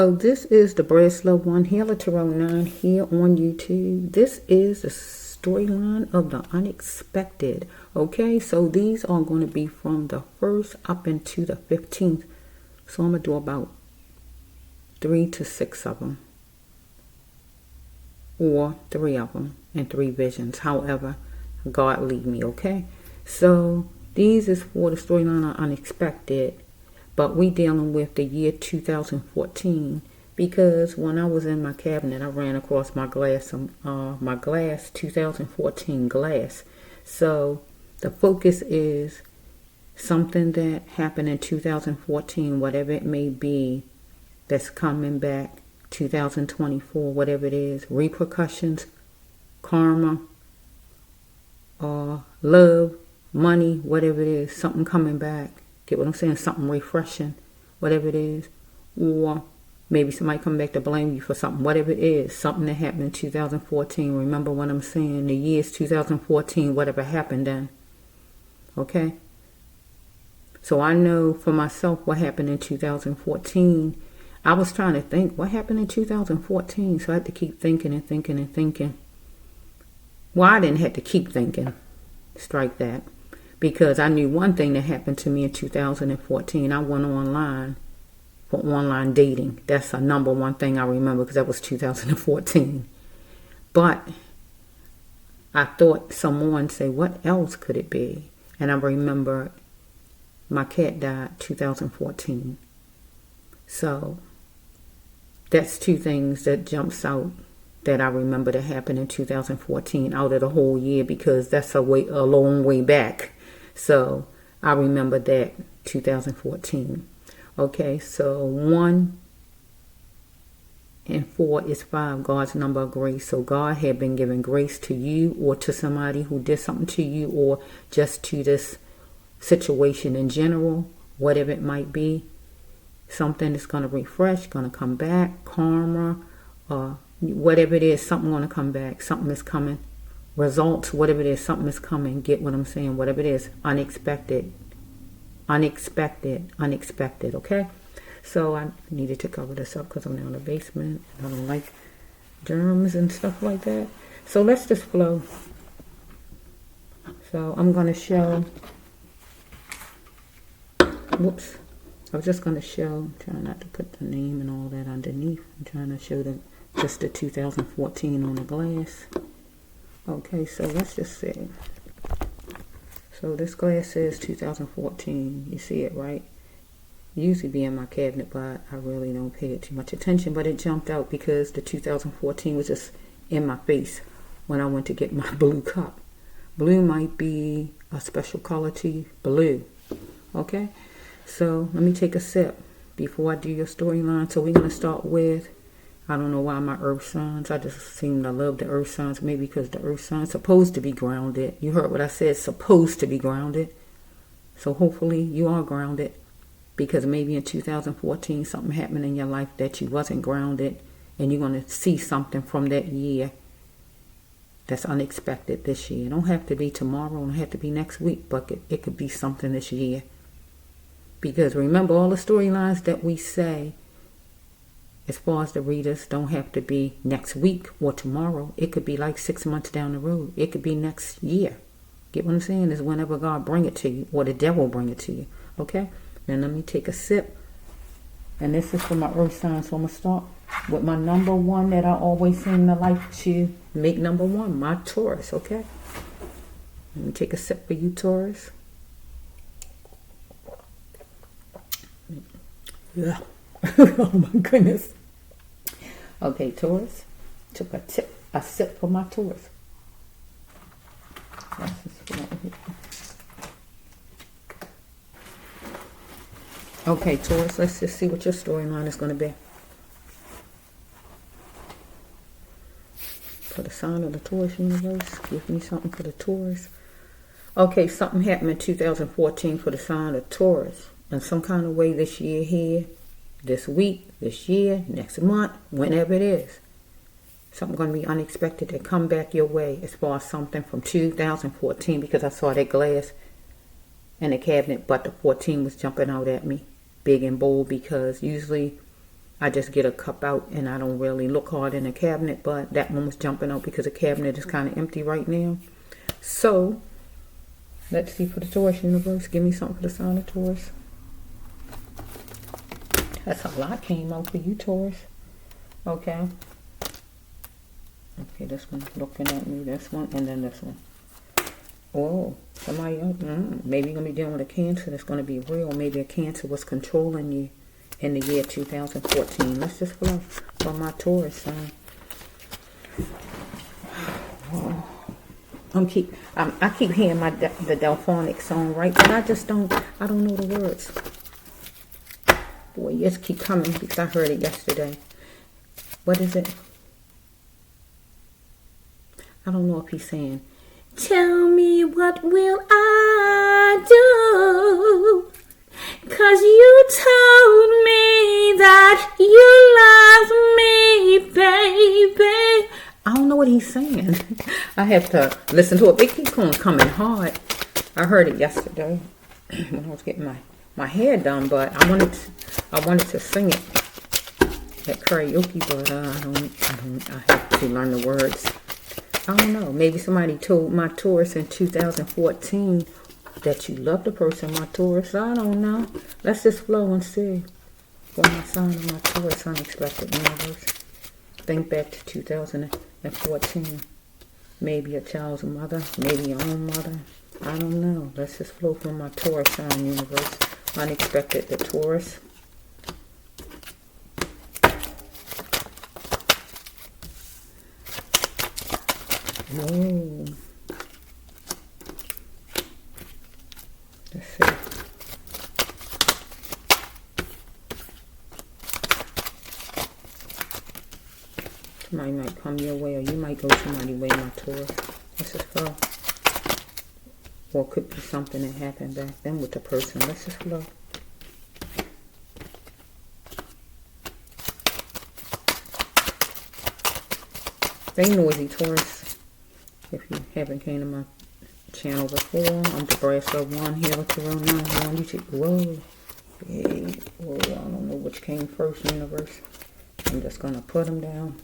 Oh, this is the Breslow One Healer Tarot 9 here on YouTube. This is the storyline of the unexpected. Okay, so these are going to be from the 1st up into the 15th. So I'm going to do about 3 to 6 of them. Or 3 of them and 3 visions. However, God lead me, okay? So these is for the storyline of unexpected. But we dealing with the year 2014 because when I was in my cabinet, I ran across my glass 2014 glass. So the focus is something that happened in 2014, whatever it may be, that's coming back 2024, whatever it is, repercussions, karma, love, money, whatever it is, something coming back. Get what I'm saying? Something refreshing, whatever it is. Or maybe somebody come back to blame you for something, whatever it is. Something that happened in 2014. Remember what I'm saying? The year's 2014, whatever happened then. Okay? So I know for myself what happened in 2014. I was trying to think, what happened in 2014? So I had to keep thinking and thinking and thinking. Well, I didn't have to keep thinking. Strike that. Because I knew one thing that happened to me in 2014. I went online for online dating. That's a number one thing I remember because that was 2014. But I thought someone say, what else could it be? And I remember my cat died 2014. So that's 2 things that jumps out that I remember that happened in 2014 out of the whole year because that's a long way back. So I remember that 2014. Okay, so 1 and 4 is 5, God's number of grace. So God had been giving grace to you or to somebody who did something to you or just to this situation in general, whatever it might be. Something that's going to refresh, going to come back, karma, whatever it is, something going to come back, something is coming. Results, whatever it is, something is coming. Get what I'm saying? Whatever it is, unexpected, unexpected, unexpected. Okay, so I needed to cover this up because I'm now in the basement. I don't like germs and stuff like that. So let's just flow. So I'm going to show. Whoops. I was just going to show. Trying not to put the name and all that underneath. I'm trying to show just the 2014 on the glass. Okay, so let's just see. So this glass says 2014. You see it, right? It usually be in my cabinet, but I really don't pay it too much attention. But it jumped out because the 2014 was just in my face when I went to get my blue cup. Blue might be a special color to you. Blue. Okay? So let me take a sip before I do your storyline. So we're going to start with, I don't know why my earth signs. I just seem to love the earth signs. Maybe because the earth signs supposed to be grounded. You heard what I said, supposed to be grounded. So hopefully you are grounded. Because maybe in 2014 something happened in your life that you wasn't grounded. And you're going to see something from that year that's unexpected this year. It don't have to be tomorrow. It don't have to be next week. But it could be something this year. Because remember all the storylines that we say, as far as the readers, don't have to be next week or tomorrow. It could be like 6 months down the road. It could be next year. Get what I'm saying? Is whenever God bring it to you or the devil bring it to you. Okay? Then let me take a sip. And this is for my earth sign. So I'm going to start with my number 1 that I always seem to like to make number 1. My Taurus. Okay? Let me take a sip for you, Taurus. Yeah. Oh my goodness. Okay, Taurus. Took a sip for my Taurus. Okay, Taurus, let's just see what your storyline is going to be. For the sign of the Taurus universe, give me something for the Taurus. Okay, something happened in 2014 for the sign of Taurus. In some kind of way this year here, this week, this year, next month, whenever it is. Something going to be unexpected that come back your way as far as something from 2014 because I saw that glass in the cabinet, but the 14 was jumping out at me big and bold because usually I just get a cup out and I don't really look hard in the cabinet, but that one was jumping out because the cabinet is kind of empty right now. So, let's see for the Taurus universe. Give me something for the sign of Taurus. That's a lot came out for you, Taurus. Okay. Okay, this one looking at me, this one, and then this one. Oh, somebody else, maybe you're going to be dealing with a Cancer that's going to be real. Maybe a Cancer was controlling you in the year 2014. Let's just flow from my Taurus sign. Oh. I keep hearing the Delphonic song, right? But I don't know the words. Boy, just keep coming because I heard it yesterday. What is it? I don't know if he's saying, tell me what will I do? 'Cause you told me that you love me, baby. I don't know what he's saying. I have to listen to it. They keep on coming hard. I heard it yesterday when I was getting my hair done, but I wanted to sing it at karaoke, but I have to learn the words. I don't know. Maybe somebody told my Taurus in 2014 that you love the person, my Taurus. I don't know. Let's just flow and see. For my sign of my Taurus, unexpected universe. Think back to 2014. Maybe a child's mother, maybe your own mother. I don't know. Let's just flow from my Taurus sign universe. Unexpected, the Taurus. Whoa. Let's see. Somebody might come your way, or you might go somebody's way, my Taurus. Let's just flow. Or it could be something that happened back then with the person. Let's just flow. Stay noisy, Taurus. If you haven't came to my channel before, I'm the Brass of One here with the real 9 on YouTube. Whoa. Hey. Whoa, I don't know which came first, universe. I'm just going to put them down.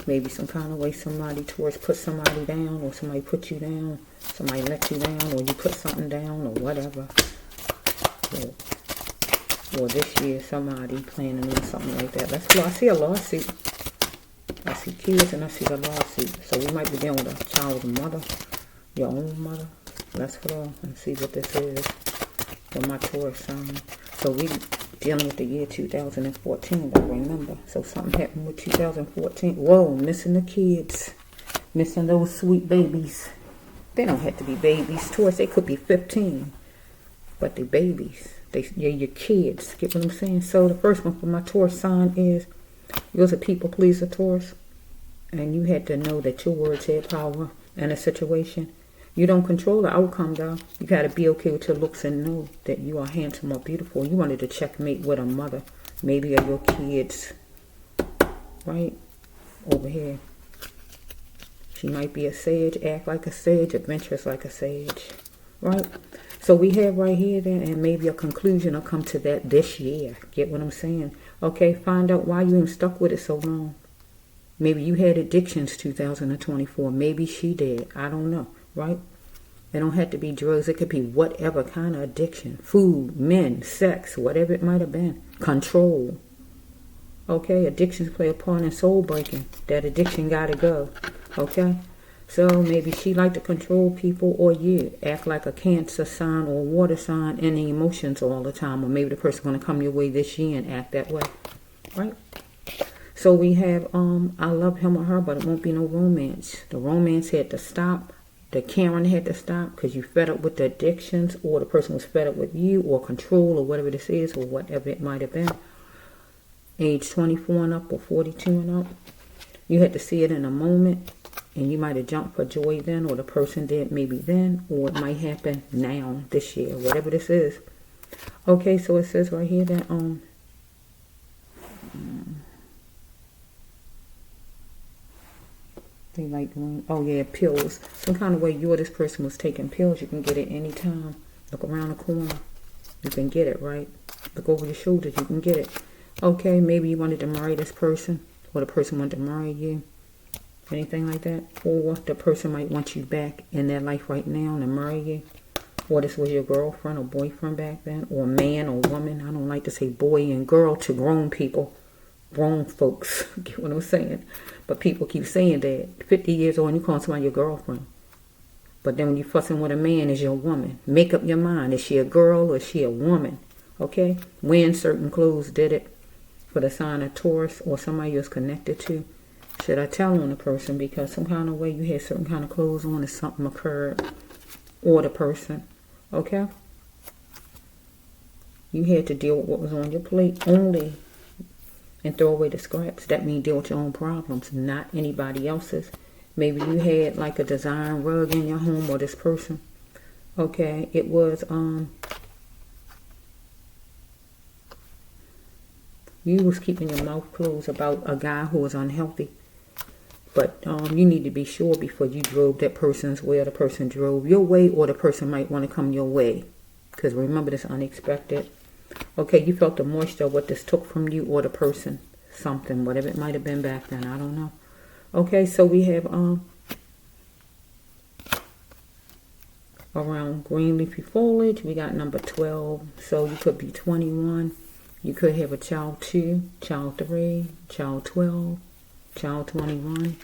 Maybe some kind of way somebody, Taurus, put somebody down, or somebody put you down, somebody let you down, or you put something down, or whatever. Or this year, somebody planning on something like that. Let's go. I see a lawsuit. I see kids and I see the lawsuit. So we might be dealing with a child's mother, your own mother. Let's go and see what this is for my Taurus sign. So we dealing with the year 2014, but remember. So something happened with 2014. Whoa, missing the kids. Missing those sweet babies. They don't have to be babies. Taurus, they could be 15. But they're babies. You're your kids. Get what I'm saying? So the first one for my Taurus sign is, you was a people pleaser, Taurus, and you had to know that your words had power in a situation. You don't control the outcome, though. You got to be okay with your looks and know that you are handsome or beautiful. You wanted to checkmate with a mother, maybe of your kids, right? Over here. She might be a sage, act like a sage, adventurous like a sage, right? So we have right here then, and maybe a conclusion will come to that this year. Get what I'm saying? Okay, find out why you even stuck with it so long. Maybe you had addictions 2024. Maybe she did. I don't know, right? It don't have to be drugs. It could be whatever kind of addiction. Food, men, sex, whatever it might have been. Control. Okay, addictions play a part in soul breaking. That addiction got to go. Okay? So maybe she like to control people, or you act like a Cancer sign or a water sign in the emotions all the time. Or maybe the person going to come your way this year and act that way. Right? So we have, I love him or her, but it won't be no romance. The romance had to stop. The caring had to stop because you fed up with the addictions, or the person was fed up with you, or control, or whatever this is, or whatever it might have been. Age 24 and up, or 42 and up. You had to see it in a moment. And you might have jumped for joy then, or the person did maybe then, or it might happen now, this year, whatever this is. Okay, so it says right here that, they like doing, oh yeah, pills. Some kind of way you or this person was taking pills, you can get it anytime. Look around the corner. You can get it, right? Look over your shoulders. You can get it. Okay, maybe you wanted to marry this person, or the person wanted to marry you. Anything like that. Or the person might want you back in their life right now to marry you. Or this was your girlfriend or boyfriend back then. Or man or woman. I don't like to say boy and girl to grown people. Grown folks. Get what I'm saying? But people keep saying that. 50 years old and you call somebody your girlfriend. But then when you fussing with a man, is your woman. Make up your mind. Is she a girl or is she a woman? Okay? Wearing certain clothes did it for the sign of Taurus or somebody you're connected to. Should I tell on the person because some kind of way you had certain kind of clothes on if something occurred, or the person, okay? You had to deal with what was on your plate only and throw away the scraps. That means deal with your own problems, not anybody else's. Maybe you had like a design rug in your home or this person, okay? It was, you was keeping your mouth closed about a guy who was unhealthy. But you need to be sure before you drove that person's way or the person drove your way or the person might want to come your way. Because remember, this unexpected. Okay, you felt the moisture of what this took from you or the person. Something, whatever it might have been back then. I don't know. Okay, so we have around green leafy foliage. We got number 12. So you could be 21. You could have a child 2, child 3, child 12. Child 21.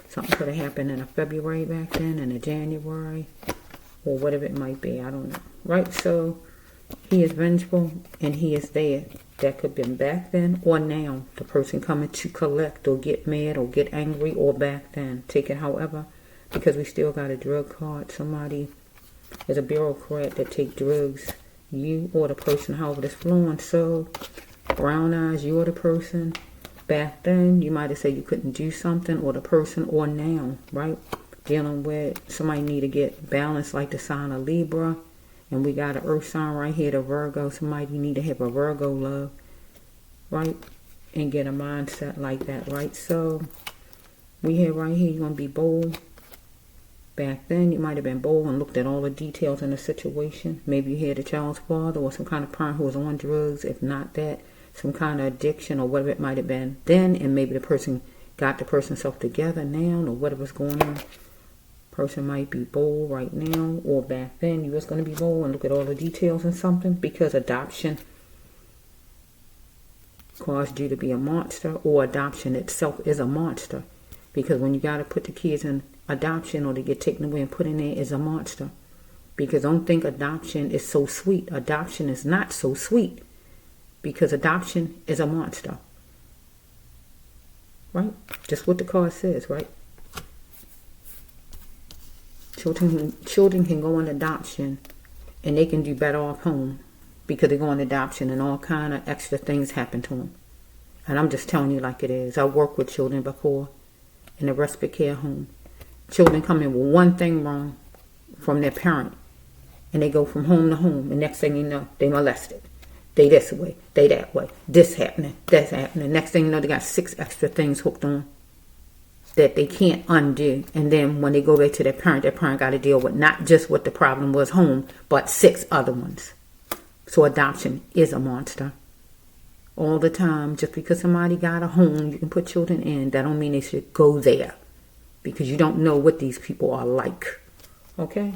Something could have happened in a February back then, in a January, or whatever it might be. I don't know. Right? So he is vengeful and he is there. That could have been back then or now. The person coming to collect or get mad or get angry or back then. Take it however, because we still got a drug card. Somebody is a bureaucrat that take drugs. You or the person, however it's flowing. So brown eyes, you or the person. Back then, you might have said you couldn't do something, or the person, or now, right? Dealing with somebody need to get balanced like the sign of Libra. And we got an earth sign right here, the Virgo. Somebody need to have a Virgo love, right? And get a mindset like that, right? So, we have right here, you want to be bold. Back then, you might have been bold and looked at all the details in the situation. Maybe you had a child's father or some kind of parent who was on drugs. If not that, some kind of addiction or whatever it might have been then, and maybe the person got the person's self together now or whatever's going on. Person might be bold right now, or back then you was going to be bold and look at all the details in something, because adoption caused you to be a monster, or adoption itself is a monster, because when you got to put the kids in adoption or they get taken away and put in there is a monster. Because don't think adoption is so sweet. Adoption is not so sweet. Because adoption is a monster. Right? Just what the card says, right? Children can go on adoption and they can do better off home because they go on adoption and all kind of extra things happen to them. And I'm just telling you like it is. I worked with children before in a respite care home. Children come in with one thing wrong from their parent and they go from home to home, and next thing you know, they molested. They this way, they that way. This happening, that's happening. Next thing you know, they got 6 extra things hooked on that they can't undo. And then when they go back to their parent got to deal with not just what the problem was home, but 6 other ones. So adoption is a monster. All the time, just because somebody got a home you can put children in, that don't mean they should go there. Because you don't know what these people are like. Okay?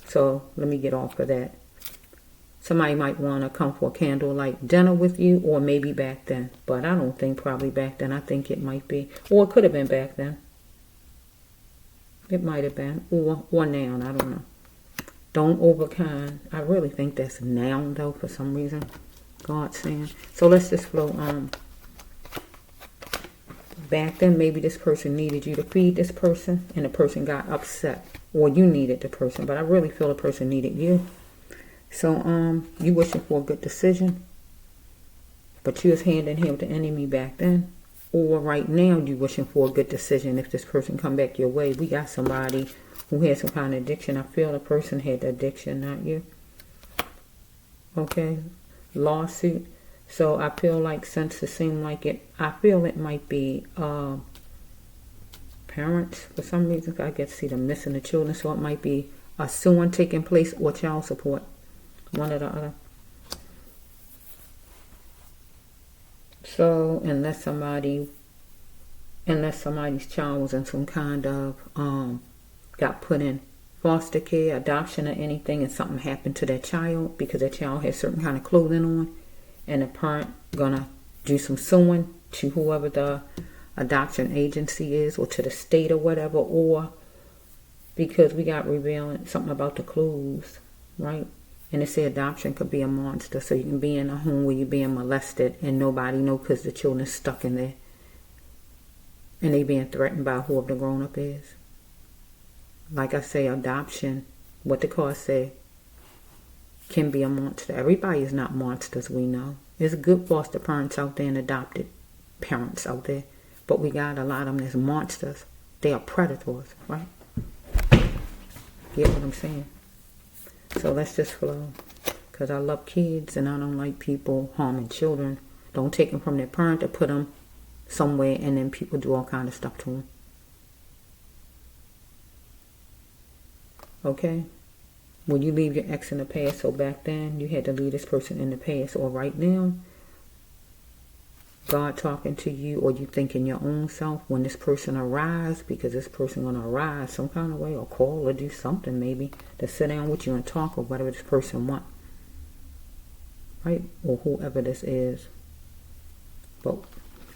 So let me get off of that. Somebody might want to come for a candlelight dinner with you, or maybe back then. But I don't think probably back then. I think it might be. Or it could have been back then. It might have been. Or now. I don't know. Don't overkind. I really think that's now, though, for some reason. God's saying. So let's just flow on. Back then, maybe this person needed you to feed this person, and the person got upset. Or you needed the person. But I really feel the person needed you. So, you wishing for a good decision, but you was hand in hand with the enemy back then. Or right now, you wishing for a good decision if this person come back your way. We got somebody who had some kind of addiction. I feel the person had the addiction, not you. Okay, lawsuit. So I feel like, since it seemed like it, I feel it might be parents for some reason. I get to see them missing the children, so it might be a suing taking place or child support. One or the other. So unless somebody's child was in some kind of got put in foster care, adoption, or anything, and something happened to that child because that child has certain kind of clothing on, and the parent gonna do some suing to whoever the adoption agency is, or to the state or whatever, or because we got revealing something about the clothes, right? And it say adoption could be a monster, so you can be in a home where you're being molested and nobody know because the children's stuck in there, and they being threatened by whoever the grown up is. Like I say, adoption, what the card say, can be a monster. Everybody is not monsters, we know. There's good foster parents out there and adopted parents out there, but we got a lot of them that's monsters. They are predators, right? Get what I'm saying? So let's just flow. Because I love kids and I don't like people harming children. Don't take them from their parent to put them somewhere and then people do all kind of stuff to them. Okay? When you leave your ex in the past, so back then you had to leave this person in the past, or right now, God talking to you, or you thinking your own self when this person arrives, because this person gonna arrive some kind of way, or call or do something maybe to sit down with you and talk, or whatever this person want, right? Or whoever this is. But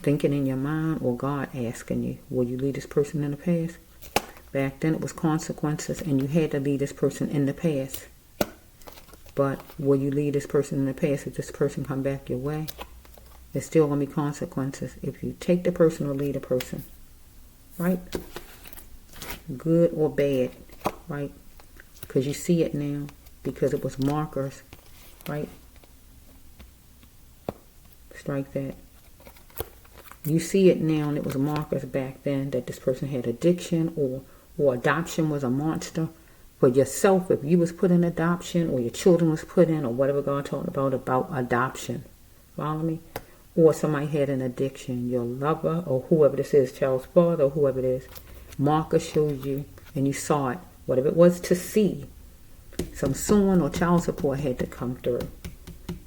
thinking in your mind, or God asking you, will you leave this person in the past? Back then it was consequences and you had to leave this person in the past. But will you leave this person in the past if this person come back your way? There's still going to be consequences if you take the person or leave the person. Right? Good or bad. Right? Because you see it now. Because it was markers. Right? Strike that. You see it now, and it was markers back then that this person had addiction, or adoption was a monster. For yourself, if you was put in adoption, or your children was put in, or whatever God talked about adoption. Follow me? Or somebody had an addiction, your lover, or whoever this is, child's father, or whoever it is. Marker showed you, and you saw it. Whatever it was to see. Some suing or child support had to come through.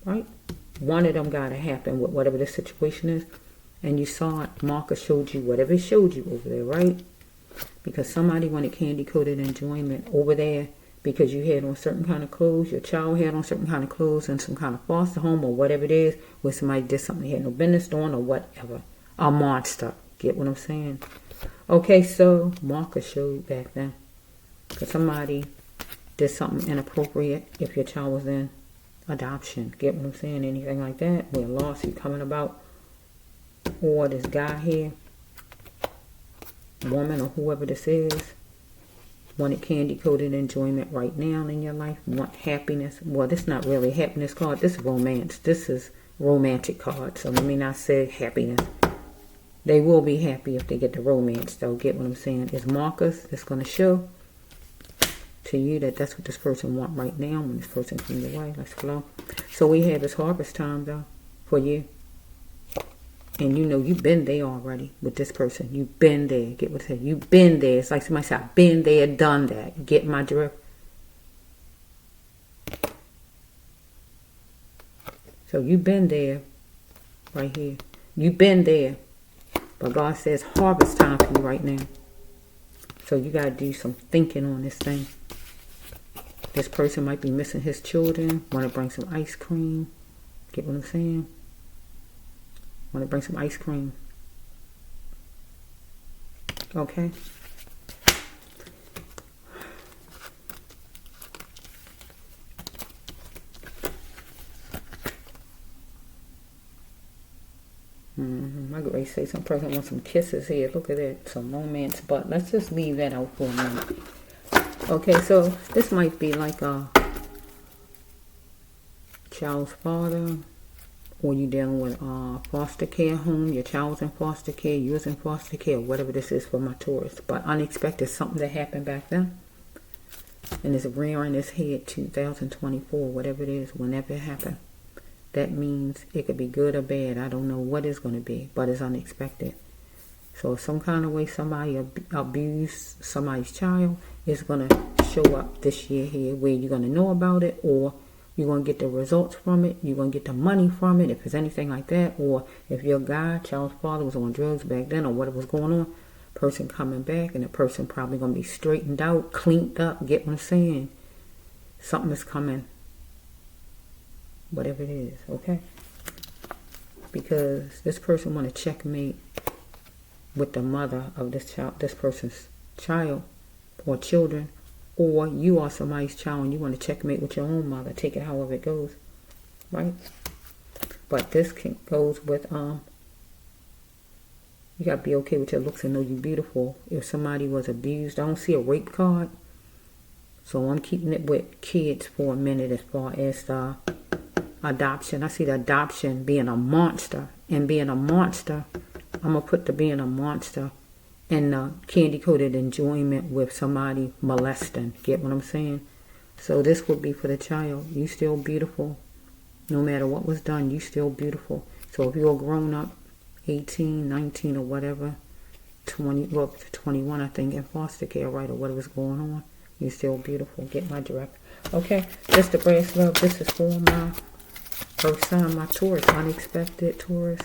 Right? One of them got to happen with whatever the situation is. And you saw it, marker showed you whatever it showed you over there, right? Because somebody wanted candy-coated enjoyment over there because you had on certain kind of clothes, your child had on certain kind of clothes in some kind of foster home or whatever it is, where somebody did something they had no business doing or whatever. A monster. Get what I'm saying? Okay, so marker showed back then. Because somebody did something inappropriate if your child was in adoption. Get what I'm saying? Anything like that, where a lawsuit coming about. Or this guy here, woman or whoever this is, wanted candy-coated enjoyment right now in your life, want happiness. Well, this is not really a happiness card. This is romance. This is romantic card. So let me not say happiness. They will be happy if they get the romance, though. Get what I'm saying? It's markers that's going to show to you that that's what this person want right now when this person comes your way. Let's flow. So we have this harvest time, though, for you. And you know you've been there already with this person. You've been there. Get what I said? You've been there. It's like somebody said, I've been there, done that. Get my drift? So you've been there right here. You've been there. But God says harvest time for you right now. So you got to do some thinking on this thing. This person might be missing his children. Want to bring some ice cream. Get what I'm saying? Want to bring some ice cream. Okay. I could really say some person wants some kisses here. Look at that. Some romance. But let's just leave that out for a minute. Okay, so this might be like a child's father. Or you dealing with foster care home, your child's in foster care, you was in foster care, whatever this is for my Taurus. But unexpected, something that happened back then. And it's rearing its head 2024, whatever it is, whenever it happened. That means it could be good or bad. I don't know what it's going to be, but it's unexpected. So some kind of way somebody abused somebody's child is going to show up this year here where you're going to know about it, or You're going to get the results from it. You're going to get the money from it if it's anything like that. Or if your guy, child's father, was on drugs back then or whatever was going on, person coming back and the person probably going to be straightened out, cleaned up, get what I'm saying? Something is coming. Whatever it is, okay? Because this person want to checkmate with the mother of this child, this person's child or children. Or you are somebody's child and you want to checkmate with your own mother. Take it however it goes. Right? But this goes with, you got to be okay with your looks and know you're beautiful. If somebody was abused, I don't see a rape card. So I'm keeping it with kids for a minute as far as the adoption. I see the adoption being a monster. And being a monster, I'm going to put the being a monster and candy-coated enjoyment with somebody molesting. Get what I'm saying? So this would be for the child. You still beautiful. No matter what was done, you still beautiful. So if you're a grown-up, 18, 19, or whatever, 20, well, 21, I think, in foster care, right, or whatever's going on, you're still beautiful. Get my direct. Okay, that's the brass love. This is for my first time, my Taurus. Unexpected Taurus.